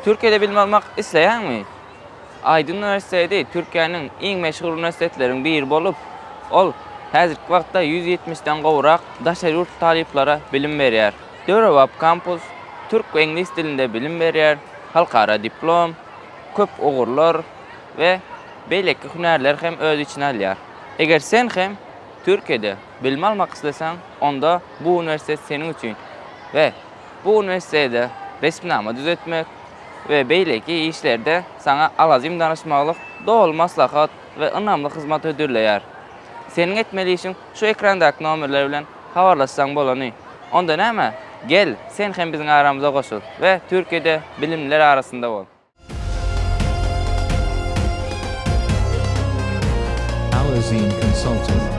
Türkiye'de bilim almak isteýärmi? Aydın Üniversitesi Türkiýanyň iň meşhur üniversitetleriň biri bolup, ol häzirki wagtda 170'den gowrak daşa ýurt talyplara bilim berýär. Döwrewap kampus türk we ingliz dilinde bilim berýär, halkara diplom, köp ogurlar we beýleki hünärler hem öz içine alýar. Eger sen hem Türkiye'de bilim almak isteseň, onda bu üniversite senin üçin ve bu üniversitede resminama düzetmek ve beýleki işlerde sana alazym danışmaglyk, dol maslahat we ynamly hyzmat ödürleýär. Senin etmeli işin şu ekrandaky nomerler bilen habarlaşsaň bolany. Onda näme? Gel, sen hem biziň aramyza goşul ve Türkiye'de bilimliler arasında bol. Alazine Consulting.